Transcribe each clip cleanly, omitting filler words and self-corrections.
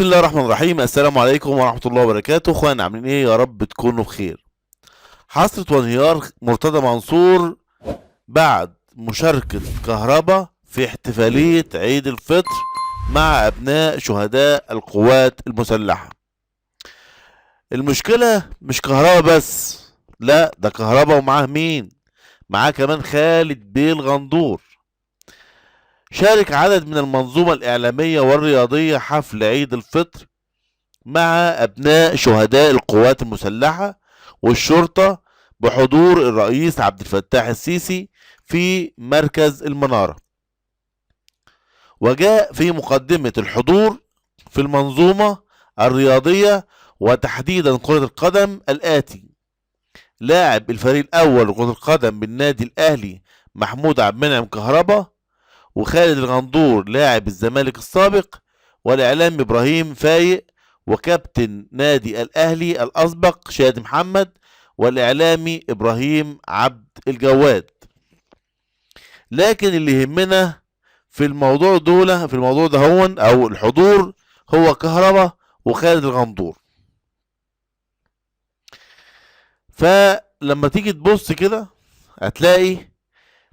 بسم الله الرحمن الرحيم. السلام عليكم ورحمة الله وبركاته. اخوانا عاملين ايه؟ يا رب تكونوا بخير. حصرة وانهيار مرتضى منصور بعد مشاركة كهربا في احتفالية عيد الفطر مع ابناء شهداء القوات المسلحة. المشكلة مش كهربا بس، لا ده كهربا ومعاه مين؟ معاه كمان خالد بيه الغندور. شارك عدد من المنظومة الإعلامية والرياضية حفل عيد الفطر مع أبناء شهداء القوات المسلحة والشرطة بحضور الرئيس عبد الفتاح السيسي في مركز المنارة. وجاء في مقدمة الحضور في المنظومة الرياضية وتحديدا كرة القدم الآتي: لاعب الفريق الأول لكرة القدم بالنادي الأهلي محمود عبد المنعم كهربا، وخالد الغندور لاعب الزمالك السابق، والإعلام إبراهيم فايق، وكابتن نادي الأهلي الأسبق شادي محمد، والإعلامي إبراهيم عبد الجواد. لكن اللي يهمنا في الموضوع ده هون أو الحضور هو كهربا وخالد الغندور. فلما تيجي تبص كده هتلاقي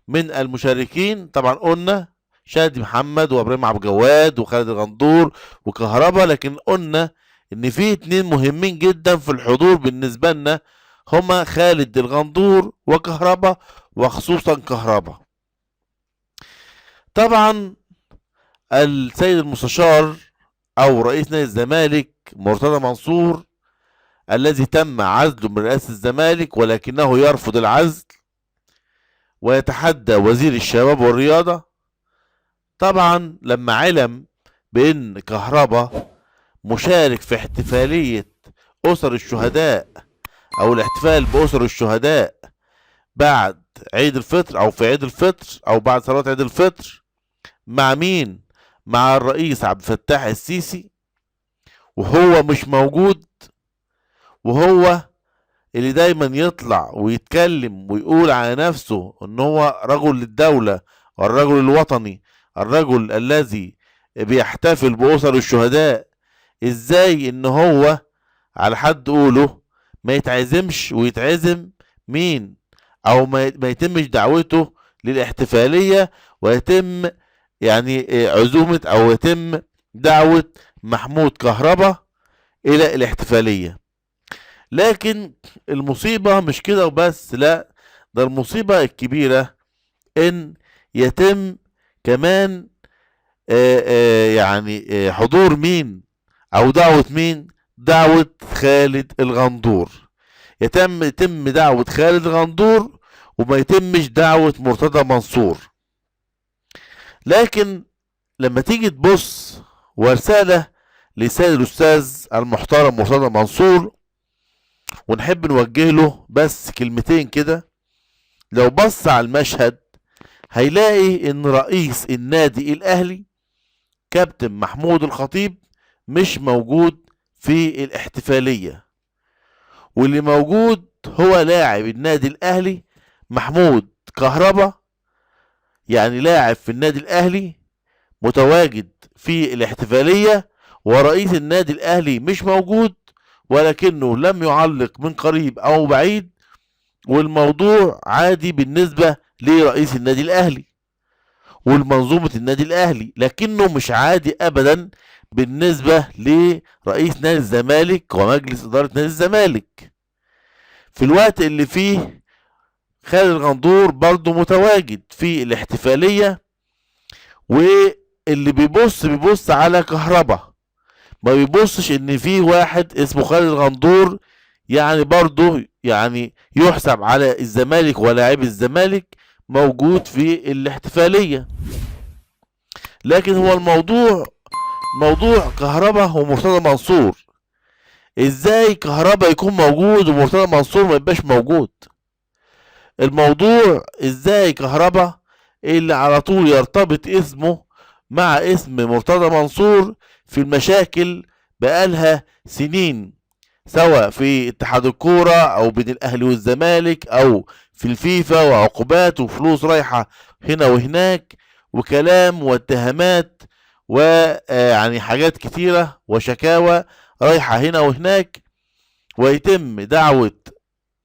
من المشاركين طبعا قلنا شادي محمد وابراهيم عبد الجواد وخالد الغندور وكهربا، لكن قلنا ان في اتنين مهمين جدا في الحضور بالنسبه لنا، هما خالد الغندور وكهربا، وخصوصا كهربا. طبعا السيد المستشار او رئيس نادي الزمالك مرتضى منصور الذي تم عزله من رئاسه الزمالك ولكنه يرفض العزل ويتحدى وزير الشباب والرياضه، طبعا لما علم بان كهربا مشارك في احتفالية أسر الشهداء أو الاحتفال بأسر الشهداء بعد عيد الفطر أو في عيد الفطر أو بعد صلاة عيد الفطر مع مين؟ مع الرئيس عبد الفتاح السيسي، وهو مش موجود، وهو اللي دايما يطلع ويتكلم ويقول على نفسه ان هو رجل للدولة والرجل الوطني، الرجل الذي بيحتفل بأسر الشهداء. ازاي ان هو على حد قوله ما يتعزمش ويتعزم مين، او ما يتمش دعوته للاحتفالية ويتم يعني عزومة او يتم دعوة محمود كهربا الى الاحتفالية؟ لكن المصيبة مش كده وبس، لا ده المصيبة الكبيرة ان يتم كمان حضور مين او دعوة مين؟ دعوة خالد الغندور. يتم دعوة خالد الغندور وما يتمش دعوة مرتضى منصور. لكن لما تيجي تبص ورسالة لسيد الأستاذ المحترم مرتضى منصور، ونحب نوجه له بس كلمتين كده. لو بص على المشهد هيلاقي ان رئيس النادي الأهلي كابتن محمود الخطيب مش موجود في الاحتفالية، واللي موجود هو لاعب النادي الأهلي محمود كهربا، يعني لاعب في النادي الأهلي متواجد في الاحتفالية، ورئيس النادي الأهلي مش موجود ولكنه لم يعلق من قريب أو بعيد، والموضوع عادي بالنسبة لرئيس النادي الأهلي والمنظومة النادي الأهلي، لكنه مش عادي أبدا بالنسبة لرئيس نادي الزمالك ومجلس إدارة نادي الزمالك، في الوقت اللي فيه خالد الغندور برضه متواجد في الاحتفالية. واللي بيبص على كهربا، ما بيبصش ان في واحد اسمه خالد الغندور يعني برضه يعني يحسب على الزمالك ولاعب الزمالك موجود في الاحتفالية. لكن هو الموضوع موضوع كهربا ومرتضى منصور. ازاي كهربا يكون موجود ومرتضى منصور ما يبقاش موجود؟ الموضوع ازاي كهربا اللي على طول يرتبط اسمه مع اسم مرتضى منصور في المشاكل بقالها سنين، سواء في اتحاد الكورة او بين الاهلي والزمالك او في الفيفا، وعقوبات وفلوس رايحة هنا وهناك وكلام واتهامات ويعني حاجات كتيرة وشكاوى رايحة هنا وهناك، ويتم دعوة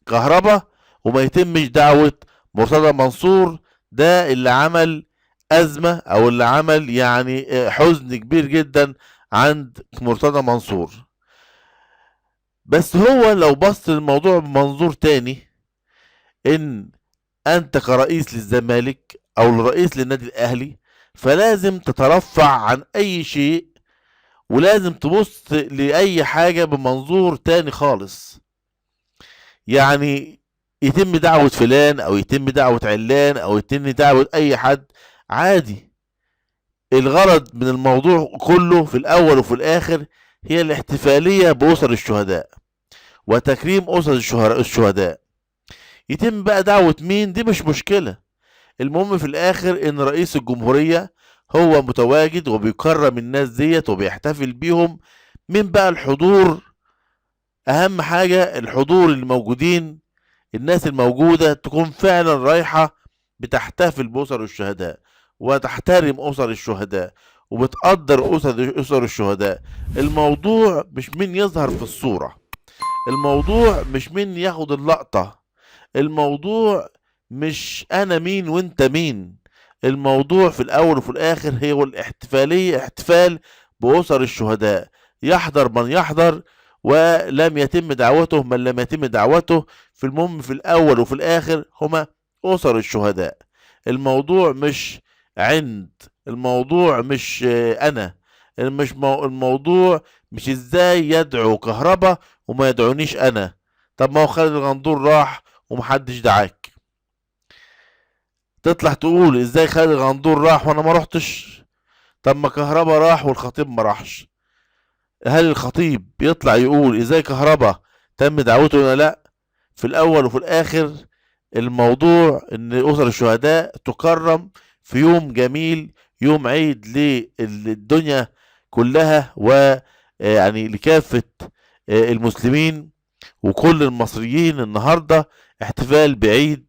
كهربا وما يتمش دعوة مرتضى منصور. ده اللي عمل أزمة، أو اللي عمل يعني حزن كبير جدا عند مرتضى منصور. بس هو لو بص للموضوع بمنظور تاني، إن أنت كرئيس للزمالك أو رئيس للنادي الأهلي فلازم تترفع عن أي شيء، ولازم تبص لأي حاجة بمنظور تاني خالص. يعني يتم دعوة فلان أو يتم دعوة علان أو يتم دعوة أي حد عادي. الغرض من الموضوع كله في الأول وفي الآخر هي الاحتفالية بأسر الشهداء وتكريم أسر الشهداء. يتم بقى دعوة مين دي مش مشكلة، المهم في الآخر إن رئيس الجمهورية هو متواجد وبيكرم الناس ديت وبيحتفل بيهم. من بقى الحضور، أهم حاجة الحضور اللي موجودين، الناس الموجودة تكون فعلا رايحة بتحتفل بأسر الشهداء وتحترم أسر الشهداء وبتقدر أسر الشهداء. الموضوع مش مين يظهر في الصورة، الموضوع مش مين ياخد اللقطة، الموضوع مش أنا مين وأنت مين. الموضوع في الأول وفي الآخر هي الاحتفالية، احتفال بأسر الشهداء. يحضر من يحضر، ولم يتم دعوته من لم يتم دعوته. في المهم في الأول وفي الآخر هما أسر الشهداء. الموضوع مش عند، الموضوع مش أنا، مش الموضوع مش إزاي يدعو كهربا وما يدعونيش أنا. طب ما هو خالد الغندور راح ومحدش دعاك، تطلع تقول ازاي خالد الغندور راح وانا ما رحتش؟ طب ما كهربا راح والخطيب ما راحش. هل الخطيب يطلع يقول ازاي كهربا تم دعوته ولا لا؟ في الاول وفي الاخر الموضوع ان اسر الشهداء تكرم في يوم جميل، يوم عيد للدنيا كلها، ويعني لكافة المسلمين وكل المصريين. النهاردة احتفال بعيد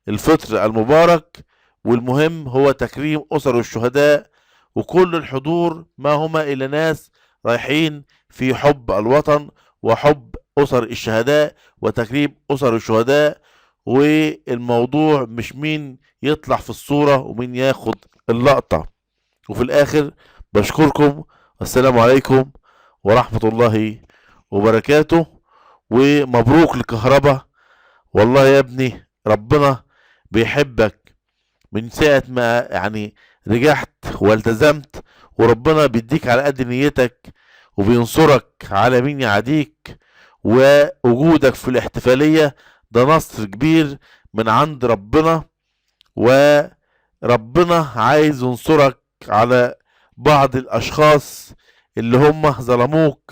الفطر المبارك، والمهم هو تكريم أسر الشهداء. وكل الحضور ما هما إلا ناس رايحين في حب الوطن وحب أسر الشهداء وتكريم أسر الشهداء. والموضوع مش مين يطلع في الصورة ومين ياخد اللقطة. وفي الآخر بشكركم، والسلام عليكم ورحمة الله وبركاته. ومبروك لكهربا، والله يا ابني ربنا بيحبك من ساعة ما يعني رجعت والتزمت، وربنا بيديك على قد نيتك وبينصرك على مين يعاديك. ووجودك في الاحتفالية ده نصر كبير من عند ربنا، وربنا عايز ينصرك على بعض الأشخاص اللي هم ظلموك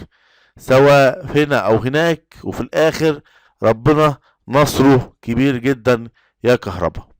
سواء هنا أو هناك. وفي الآخر ربنا نصره كبير جدا يا كهربا.